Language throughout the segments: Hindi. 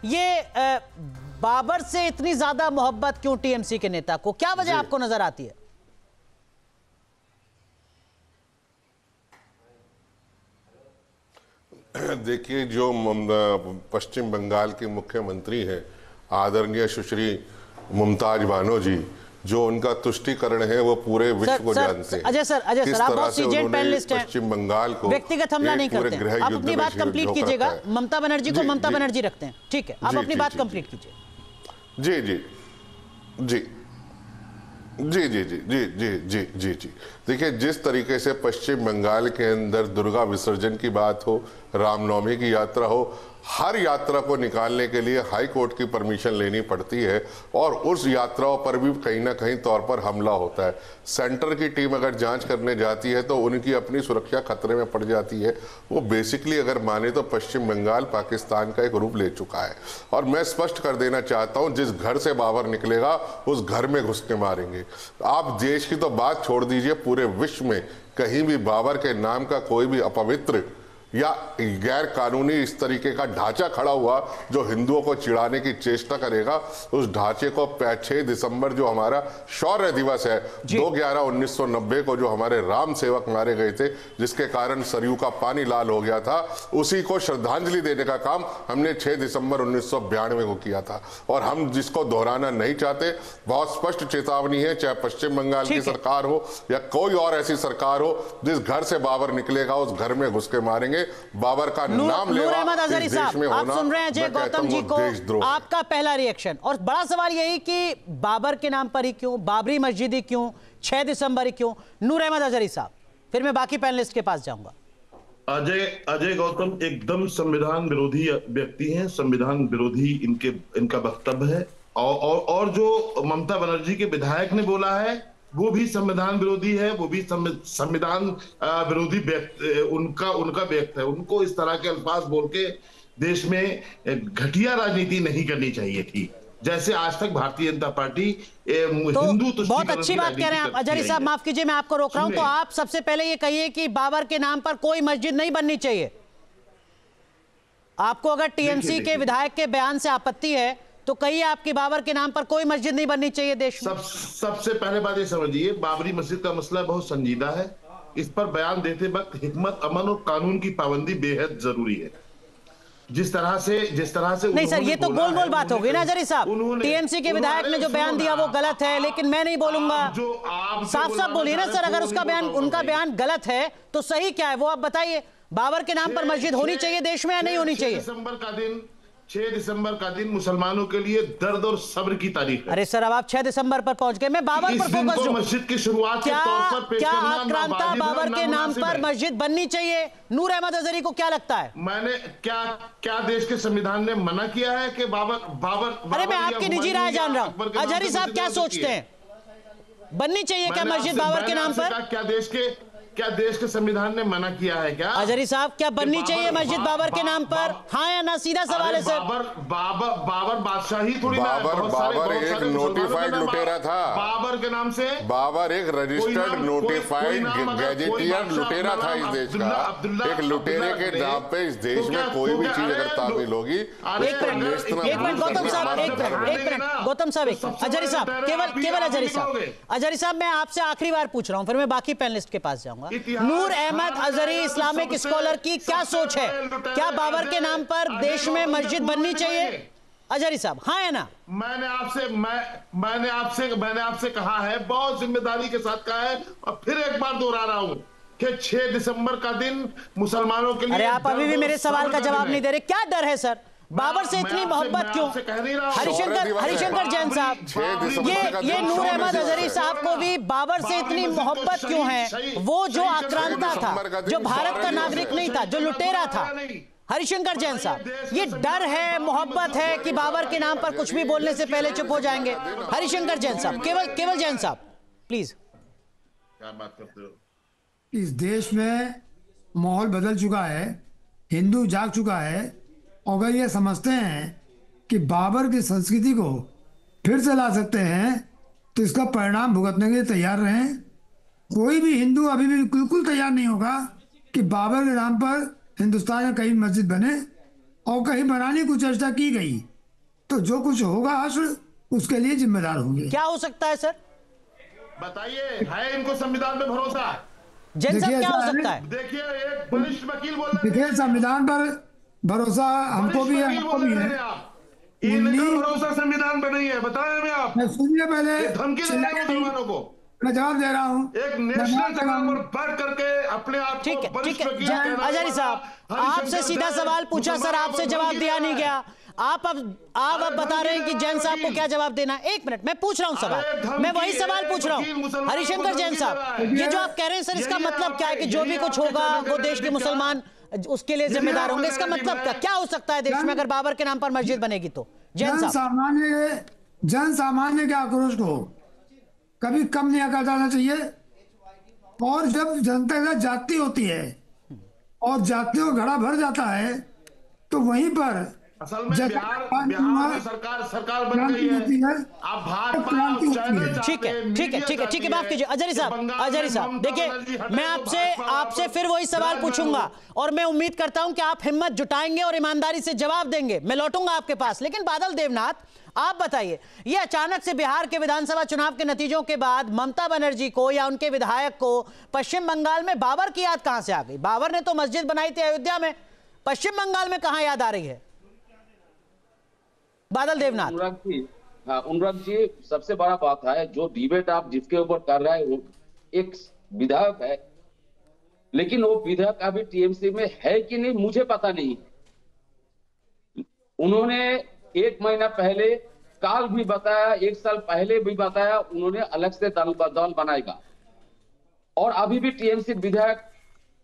ये बाबर से इतनी ज्यादा मोहब्बत क्यों टीएमसी के नेता को, क्या वजह आपको नजर आती है? देखिए, जो पश्चिम बंगाल की मुख्यमंत्री हैं आदरणीय सुश्री मुमताज बानो जी, जो उनका तुष्टीकरण है वो पूरे विश्व को जानते हैं। अजय सर आप बहुत सीनियर पैनलिस्ट हैं, पश्चिम बंगाल को व्यक्तिगत हमला नहीं करते हैं। आप अपनी बात कंप्लीट कीजिएगा। ममता बनर्जी को ममता बनर्जी रखते हैं, ठीक है, आप अपनी बात कंप्लीट कीजिए। जी जी जी जी जी जी जी जी जी जी जी देखिए, जिस तरीके से पश्चिम बंगाल के अंदर दुर्गा विसर्जन की बात हो, रामनवमी की यात्रा हो, हर यात्रा को निकालने के लिए हाई कोर्ट की परमिशन लेनी पड़ती है और उस यात्राओं पर भी कहीं ना कहीं तौर पर हमला होता है। सेंटर की टीम अगर जांच करने जाती है तो उनकी अपनी सुरक्षा खतरे में पड़ जाती है। वो बेसिकली अगर माने तो पश्चिम बंगाल पाकिस्तान का एक रूप ले चुका है। और मैं स्पष्ट कर देना चाहता हूं, जिस घर से बाबर निकलेगा उस घर में घुस के मारेंगे। आप देश की तो बात छोड़ दीजिए, पूरे विश्व में कहीं भी बाबर के नाम का कोई भी अपवित्र या गैर कानूनी इस तरीके का ढांचा खड़ा हुआ जो हिंदुओं को चिढ़ाने की चेष्टा करेगा, उस ढांचे को 6 दिसंबर जो हमारा शौर्य दिवस है, 2/11/1990 को जो हमारे राम सेवक मारे गए थे, जिसके कारण सरयू का पानी लाल हो गया था, उसी को श्रद्धांजलि देने का काम हमने 6 दिसंबर 1992 को किया था। और हम जिसको दोहराना नहीं चाहते, बहुत स्पष्ट चेतावनी है, चाहे पश्चिम बंगाल की सरकार हो या कोई और ऐसी सरकार हो, जिस घर से बाबर निकलेगा उस घर में घुस के मारेंगे। बाबर का नाम नूर अहमद अजहरी साहब, आप सुन रहे हैं अजय गौतम जी को, आपका पहला रिएक्शन। और बड़ा सवाल यही कि बाबर के नाम पर ही क्यों, बाबरी मस्जिद ही क्यों, 6 दिसंबर ही क्यों? नूर अहमद अजहरी साहब, फिर मैं बाकी पैनलिस्ट के पास जाऊंगा। अजय गौतम एकदम संविधान विरोधी व्यक्ति हैं, संविधान विरोधी इनका वक्तव्य है। और जो ममता बनर्जी के विधायक ने बोला है वो भी संविधान विरोधी है, वो भी संविधान विरोधी उनका व्यक्त है। उनको इस तरह के अल्फाज बोल के देश में घटिया राजनीति नहीं करनी चाहिए थी, जैसे आज तक भारतीय जनता पार्टी हिंदू तो बहुत अच्छी बात कह रहे हैं आप अजहरी साहब। माफ कीजिए, मैं आपको रोक रहा हूं। तो आप सबसे पहले ये कहिए कि बाबर के नाम पर कोई मस्जिद नहीं बननी चाहिए। आपको अगर टीएमसी के विधायक के बयान से आपत्ति है तो कहिए आपकी बाबर के नाम पर कोई मस्जिद नहीं बननी चाहिए देश में। सबसे पहले बात ये समझिए, बाबरी मस्जिद का मसला बहुत संजीदा है। इस पर बयान देते वक्त हिकमत, अमन और कानून की पाबंदी बेहद जरूरी है। जिस तरह से नहीं सर, ये तो गोल बात हो गई ना अजहरी साहब। टीएमसी के विधायक ने जो बयान दिया वो गलत है, लेकिन मैं नहीं बोलूंगा। साफ बोलिए ना सर, अगर उनका बयान गलत है तो सही क्या है वो आप बताइए। बाबर के नाम पर मस्जिद होनी चाहिए देश में या नहीं होनी चाहिए? 6 दिसंबर का दिन मुसलमानों के लिए दर्द और सब्र की तारीख है। अरे सर, अब आप 6 दिसंबर पर पहुंच गए। मैं बाबर पर फोकस हूं। मस्जिद की शुरुआत के तौर पर क्या आक्रांता बाबर के नाम पर मस्जिद बननी चाहिए? नूर अहमद अजहरी को क्या लगता है? मैंने क्या देश के संविधान ने मना किया है कि बाबर अरे मैं आपकी निजी राय जान रहा हूं। अजहरी साहब क्या सोचते हैं, बननी चाहिए क्या मस्जिद बाबर के नाम पर? क्या देश के संविधान ने मना किया है क्या? अजहरी साहब, क्या बननी चाहिए मस्जिद बाबर के नाम पर, हाँ या ना? सीधा सवाल है सर। बाबर बादशाही थोड़ी ना है। बाबर एक नोटिफाइड लुटेरा था। बाबर के नाम से बाबर एक रजिस्टर्ड नोटिफाइड गैजेटियर लुटेरा था इस देश का। एक लुटेरे के नाम पे इस देश में कोई भी चीज अगर तामील होगी, एक मिनट गौतम साहब, एक मिनट गौतम साहब, अजहरी साहब, केवल अजहरी साहब, मैं आपसे आखिरी बार पूछ रहा हूं, फिर मैं बाकी पैनलिस्ट के पास जाऊंगा। नूर अहमद अजहरी इस्लामिक स्कॉलर की क्या सोच है? क्या बाबर के नाम पर देश में मस्जिद बननी चाहिए? अजहरी साहब, हाँ या ना? मैंने आपसे कहा है, बहुत जिम्मेदारी के साथ कहा है, और फिर एक बार दोहरा रहा हूं कि 6 दिसंबर का दिन मुसलमानों के लिए। अरे आप अभी भी मेरे सवाल का जवाब नहीं दे रहे। क्या डर है सर, बाबर से इतनी मोहब्बत क्यों? हरिशंकर जैन साहब, ये नूर अहमद अजहरी साहब को भी बाबर से इतनी मोहब्बत क्यों है? वो जो आक्रांता था, जो भारत का नागरिक नहीं था, जो लुटेरा था। हरिशंकर जैन साहब, ये डर है, मोहब्बत है कि बाबर के नाम पर कुछ भी बोलने से पहले चुप हो जाएंगे? हरिशंकर जैन साहब, केवल जैन साहब प्लीज। क्या बात करते हो? इस देश में माहौल बदल चुका है, हिंदू जाग चुका है। अगर ये समझते हैं कि बाबर की संस्कृति को फिर से ला सकते हैं तो इसका परिणाम भुगतने के लिए तैयार रहें। कोई भी हिंदू अभी भी बिल्कुल तैयार नहीं होगा कि बाबर के नाम पर हिंदुस्तान में कहीं मस्जिद बने, और कहीं बनाने की चर्चा की गई तो जो कुछ होगा असर उसके लिए जिम्मेदार होंगे। क्या हो सकता है सर, बताइए, है इनको संविधान पे भरोसा? जैन साहब देखिए, क्या हो ऐसा है, सकता है? देखिए एक वरिष्ठ वकील बोल रहे देखिए संविधान पर भरोसा हमको भी है, आपको भी है। इनका भरोसा संविधान पे नहीं है, बताएं हमें आप। मैं सुनिए पहले, ये धमकी दे रहे हैं मुसलमानों को। मैं जवाब दे रहा हूँ। एक नेशनल चैनल पर बैठ करके अपने आप को ठीक है, वरिष्ठ ठीक है। वकील कहने हजारी वाला साहब, हरिशंकर आपसे सीधा जाट सवाल पूछा सर, मुसलमानों आपसे को जवाब धमकी दिया दे नहीं रहा है। गया। आप अब बता रहे हैं कि जैन साहब को क्या जवाब देना। एक मिनट, मैं पूछ रहा हूं सवाल, मैं वही सवाल पूछ रहा हूं। हरिशंकर जैन साहब, ये जो आप कह रहे हैं सर, इसका मतलब क्या है कि जो भी कुछ होगा वो देश के मुसलमान उसके लिए जिम्मेदार होंगे? इसका मतलब क्या हो सकता है देश में अगर बाबर के नाम पर मस्जिद बनेगी तो? जैन साहब, जन सामान्य के आक्रोश को कभी कम नहीं किया जाना चाहिए। और जब जनता के साथ जाति होती है और जातियों का घड़ा भर जाता है तो वहीं पर असल में बिहार में सरकार बन गई है। आप भाजपा ठीक है, माफ कीजिए अजहरी साहब, देखिए मैं आपसे फिर वही सवाल पूछूंगा और मैं उम्मीद करता हूं कि आप हिम्मत जुटाएंगे और ईमानदारी से जवाब देंगे। मैं लौटूंगा आपके पास, लेकिन बादल देवनाथ आप बताइए, ये अचानक से बिहार के विधानसभा चुनाव के नतीजों के बाद ममता बनर्जी को या उनके विधायक को पश्चिम बंगाल में बाबर की याद कहां से आ गई? बाबर ने तो मस्जिद बनाई थी अयोध्या में, पश्चिम बंगाल में कहां याद आ रही है? बादल देवनाथ। अनुराग जी, सबसे बड़ा बात है जो डिबेट आप जिसके ऊपर कर रहे हैं, वो एक विधायक है, लेकिन वो विधायक अभी टीएमसी में है कि नहीं मुझे पता नहीं। उन्होंने 1 महीना पहले काल भी बताया, 1 साल पहले भी बताया उन्होंने अलग से दल बनाएगा, और अभी भी टीएमसी विधायक,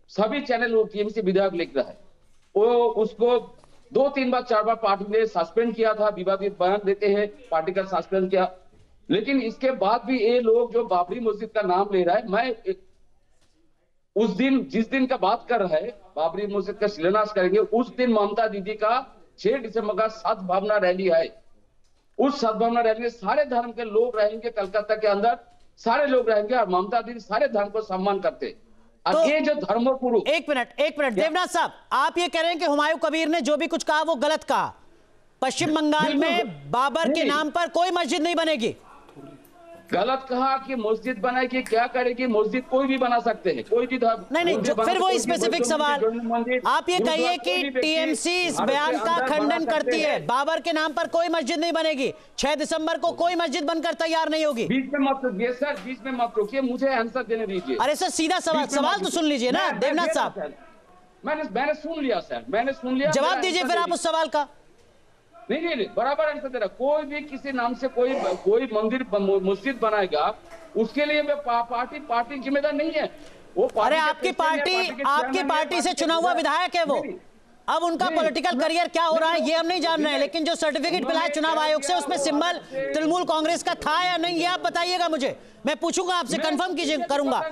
सभी चैनल वो टीएमसी विधायक लिख रहा है। वो उसको 2-3 बार 4 बार पार्टी ने सस्पेंड किया था, विवादित बयान देते हैं, पार्टी का सस्पेंड किया। लेकिन इसके बाद भी ये लोग जो बाबरी मस्जिद का नाम ले रहा है, मैं उस दिन जिस दिन का बात कर रहे हैं बाबरी मस्जिद का शिलान्यास करेंगे, उस दिन ममता दीदी का 6 दिसंबर का सद्भावना रैली है। उस सद्भावना रैली में सारे धर्म के लोग रहेंगे, कलकत्ता के अंदर सारे लोग रहेंगे, और ममता दीदी सारे धर्म को सम्मान करते। तो ये जो धर्मपुरुष, एक मिनट देवनाथ साहब, आप ये कह रहे हैं कि हुमायूं कबीर ने जो भी कुछ कहा वो गलत कहा? पश्चिम बंगाल में बाबर के नाम पर कोई मस्जिद नहीं बनेगी? गलत कहा कि मस्जिद बनाएगी, क्या करेगी? मस्जिद कोई भी बना सकते हैं, कोई भी नहीं, फिर वो स्पेसिफिक सवाल, आप ये कहिए कि टीएमसी इस बयान का खंडन करती है, बाबर के नाम पर कोई मस्जिद नहीं बनेगी, 6 दिसंबर को कोई मस्जिद बनकर तैयार नहीं होगी। बीच में मत रोकिए सर, बीच में मत रोकिए, मुझे आंसर देने दीजिए। अरे सर, सीधा सवाल तो सुन लीजिए ना देवनाथ साहब। मैंने सुन लिया सर, मैंने सुन लिया, जवाब दीजिए फिर आप उस सवाल का। नहीं, बराबर आंसर दे रहा। कोई भी किसी नाम से कोई मंदिर मस्जिद बनाएगा, उसके लिए पार्टी जिम्मेदार नहीं है। वो अरे आपकी पार्टी से चुना हुआ विधायक है वो। अब उनका पॉलिटिकल करियर क्या हो रहा है ये हम नहीं जान रहे हैं, लेकिन जो सर्टिफिकेट मिला है चुनाव आयोग से उसमें सिंबल तृणमूल कांग्रेस का था या नहीं, ये आप बताइएगा मुझे। मैं पूछूंगा आपसे, कंफर्म कीजिए, करूंगा।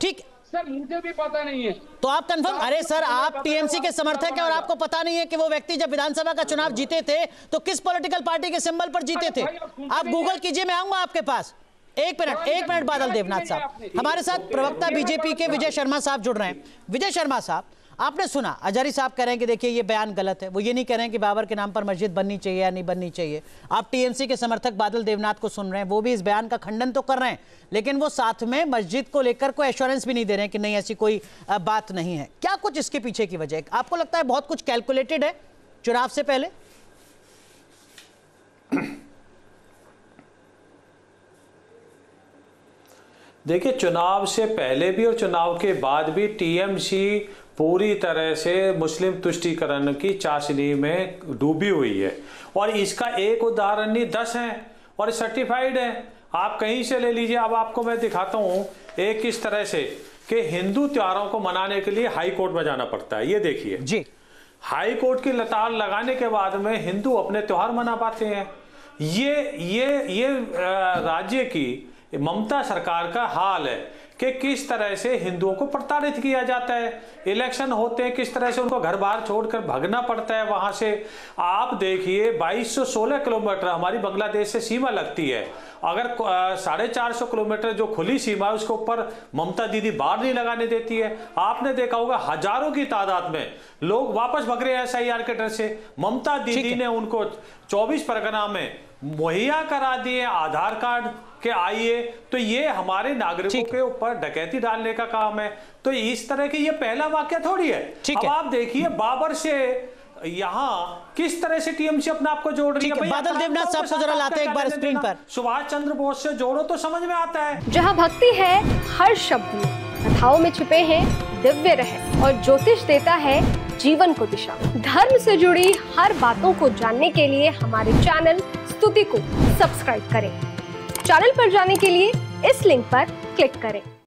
ठीक सर, मुझे भी पता नहीं है तो आप कंफर्म। अरे सर, आप टीएमसी के समर्थक हैं और आपको पता नहीं है कि वो व्यक्ति जब विधानसभा का चुनाव जीते थे तो किस पॉलिटिकल पार्टी के सिंबल पर जीते थे? आप गूगल कीजिए, मैं आऊंगा आपके पास। एक मिनट बादल देवनाथ साहब, हमारे साथ प्रवक्ता बीजेपी के विजय शर्मा साहब जुड़ रहे हैं। विजय शर्मा साहब, आपने सुना अजहरी साहब कह रहे हैं कि देखिए ये बयान गलत है। वो ये नहीं कह रहे हैं कि बाबर के नाम पर मस्जिद बननी चाहिए या नहीं बननी चाहिए। आप टीएमसी के समर्थक बादल देवनाथ को सुन रहे हैं, वो भी इस बयान का खंडन तो कर रहे हैं, लेकिन वो साथ में मस्जिद को लेकर कोई एश्योरेंस भी नहीं दे रहे हैं कि नहीं ऐसी कोई बात नहीं है। क्या कुछ इसके पीछे की वजह है? आपको लगता है बहुत कुछ कैलकुलेटेड है चुनाव से पहले? देखिए, चुनाव से पहले भी और चुनाव के बाद भी टीएमसी पूरी तरह से मुस्लिम तुष्टीकरण की चाशनी में डूबी हुई है, और इसका एक उदाहरण नहीं 10 हैं और सर्टिफाइड है। आप कहीं से ले लीजिए। अब आपको मैं दिखाता हूँ एक किस तरह से कि हिंदू त्योहारों को मनाने के लिए हाई कोर्ट में जाना पड़ता है। ये देखिए जी, हाई कोर्ट की लतार लगाने के बाद में हिंदू अपने त्योहार मना पाते हैं। ये राज्य की ममता सरकार का हाल है कि कि किस तरह से हिंदुओं को प्रताड़ित किया जाता है। इलेक्शन होते हैं, किस तरह से उनको घर बार छोड़कर भागना पड़ता है वहां से। आप देखिए 2216 किलोमीटर हमारी बांग्लादेश से सीमा लगती है। अगर 450 किलोमीटर जो खुली सीमा है उसके ऊपर ममता दीदी बाढ़ नहीं लगाने देती है। आपने देखा होगा हजारों की तादाद में लोग वापस भग रहे हैं SIR के डर से। ममता दीदी ने उनको 24 परगना में मुहैया करा दिए आधार कार्ड के आइए, तो ये हमारे नागरिकों के ऊपर डकैती डालने का काम है। तो इस तरह की ये पहला वाक्य थोड़ी है। अब आप देखिए बाबर से यहाँ किस तरह से टीएमसी अपने आप को जोड़ रही है। बादल देवनाथ साहब को जरा लाते हैं एक बार स्क्रीन पर। सुभाष चंद्र बोस से जोड़ो तो समझ में आता है। जहाँ भक्ति है हर शब्द में, कथाओं में छुपे हैं दिव्य रहस्य और ज्योतिष देता है जीवन को दिशा। धर्म से जुड़ी हर बातों को जानने के लिए हमारे चैनल स्तुति को सब्सक्राइब करें। चैनल पर जाने के लिए इस लिंक पर क्लिक करें।